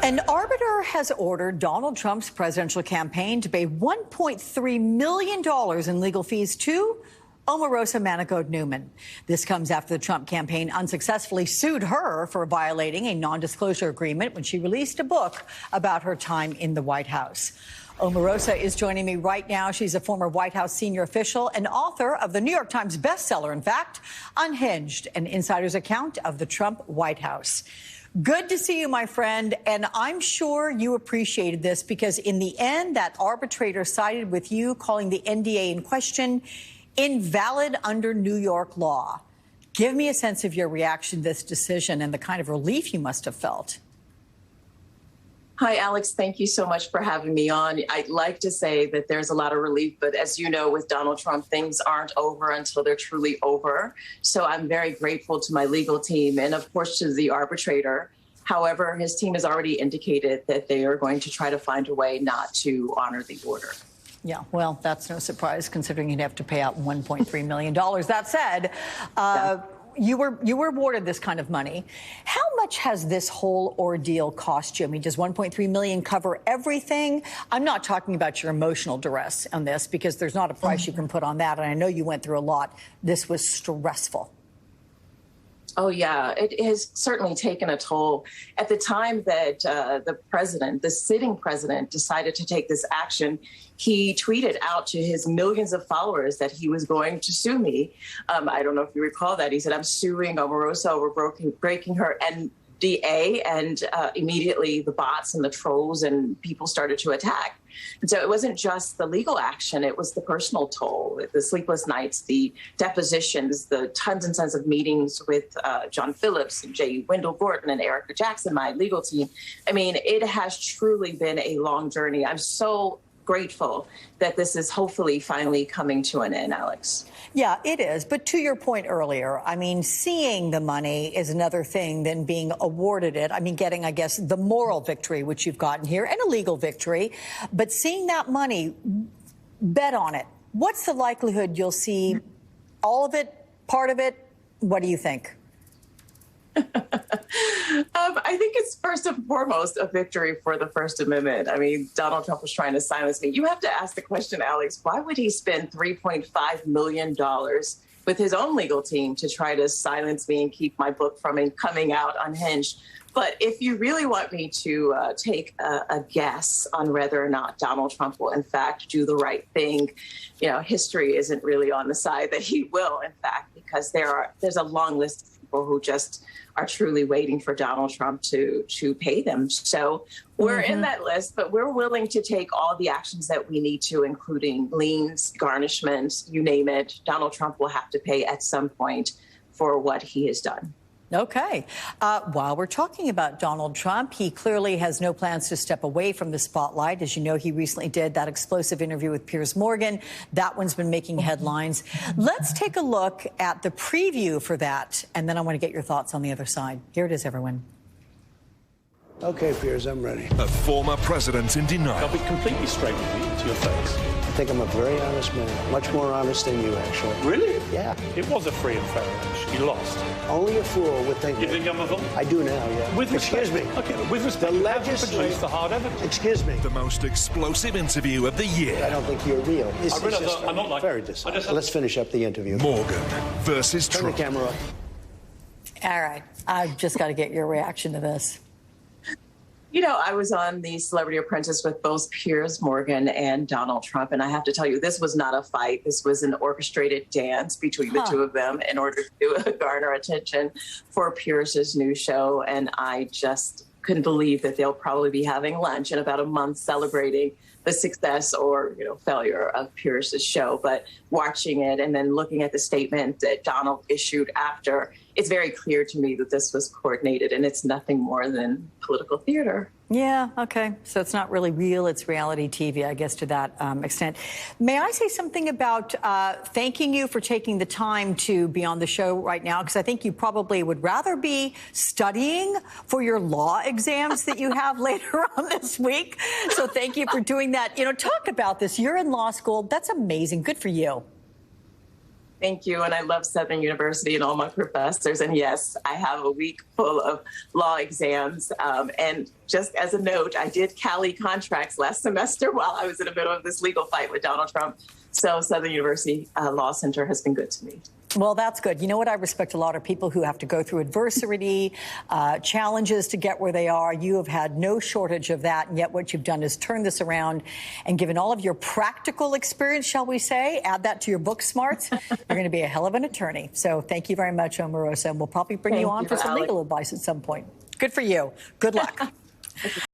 An arbiter has ordered Donald Trump's presidential campaign to pay $1.3 million in legal fees to Omarosa, Manigault, Newman. This comes after the Trump campaign unsuccessfully sued her for violating a non-disclosure agreement when she released a book about her time in the White House. Omarosa is joining me right now. She's a former White House senior official and author of the New York Times bestseller, in fact, Unhinged, an insider's account of the Trump White House. Good to see you, my friend, and I'm sure you appreciated this because in the end, that arbitrator sided with you, calling the NDA in question invalid under New York law. Give me a sense of your reaction to this decision and the kind of relief you must have felt. Hi, Alex. Thank you so much for having me on. I'd like to say that there's a lot of relief, but as you know, with Donald Trump, things aren't over until they're truly over. So I'm very grateful to my legal team and, of course, to the arbitrator. However, his team has already indicated that they are going to try to find a way not to honor the order. Yeah, well, that's no surprise considering you'd have to pay out $1.3 million. That said, you were awarded this kind of money. How much has this whole ordeal cost you? I mean, does $1.3 million cover everything? I'm not talking about your emotional duress on this because there's not a price you can put on that. And I know you went through a lot. This was stressful. Oh, yeah, it has certainly taken a toll. At the time that the sitting president, decided to take this action, he tweeted out to his millions of followers that he was going to sue me. I don't know if you recall that. He said, I'm suing Omarosa over breaking her NDA. And immediately the bots and the trolls and people started to attack. And so it wasn't just the legal action, it was the personal toll, the sleepless nights, the depositions, the tons and tons of meetings with John Phillips and J. Wendell Gordon and Erica Jackson, my legal team. I mean, it has truly been a long journey. I'm so grateful that this is hopefully finally coming to an end, Alex. Yeah, it is. But to your point earlier, I mean, seeing the money is another thing than being awarded it. I mean, getting, I guess, the moral victory, which you've gotten here, and a legal victory. But seeing that money, bet on it. What's the likelihood you'll see all of it, part of it? What do you think? I think it's first and foremost a victory for the First Amendment. I mean, Donald Trump was trying to silence me. You have to ask the question, Alex, why would he spend $3.5 million with his own legal team to try to silence me and keep my book from coming out unhinged? But if you really want me to take a guess on whether or not Donald Trump will, in fact, do the right thing, you know, history isn't really on the side that he will, in fact, because there's a long list of people who just are truly waiting for Donald Trump to pay them. So we're in that list, but we're willing to take all the actions that we need to, including liens, garnishments, you name it. Donald Trump will have to pay at some point for what he has done. Okay. While we're talking about Donald Trump, he clearly has no plans to step away from the spotlight. As you know, he recently did that explosive interview with Piers Morgan. That one's been making headlines. Let's take a look at the preview for that, and then I want to get your thoughts on the other side. Here it is, everyone. Okay, Piers, I'm ready. A former president in denial. I'll be completely straight with you to your face. I think I'm a very honest man. Much more honest than you, actually. Really? Yeah. It was a free and fair election. You lost. Only a fool would think You that. think I'm a fool? I do now, yeah. With respect. Excuse me. Okay, with respect, The you haven't legislature. produced the hard evidence. Excuse me. The most explosive interview of the I year. don't think you're real. This I is realize just I'm not like- very I dishonest. just- Let's finish up the interview. Morgan versus Turn the Trump. camera off. All right. I've just got to get your reaction to this. You know, I was on The Celebrity Apprentice with both Piers Morgan and Donald Trump, and I have to tell you, this was not a fight. This was an orchestrated dance between the two of them in order to garner attention for Piers's new show, and I just couldn't believe that they'll probably be having lunch in about a month celebrating the success or, you know, failure of Piers's show. But watching it and then looking at the statement that Donald issued after, it's very clear to me that this was coordinated and it's nothing more than political theater. Yeah, okay. So it's not really real. It's reality TV, I guess, to that extent. May I say something about thanking you for taking the time to be on the show right now? Because I think you probably would rather be studying for your law exams that you have later on this week. So thank you for doing that. You know, talk about this. You're in law school. That's amazing. Good for you. Thank you. And I love Southern University and all my professors. And yes, I have a week full of law exams. And just as a note, I did Cali contracts last semester while I was in the middle of this legal fight with Donald Trump. So Southern University Law Center has been good to me. Well, that's good. You know what? I respect a lot of people who have to go through adversity, challenges to get where they are. You have had no shortage of that. And yet what you've done is turn this around and given all of your practical experience, shall we say, add that to your book smarts. You're going to be a hell of an attorney. So thank you very much, Omarosa. And we'll probably bring you on for some legal advice at some point. Good for you. Good luck.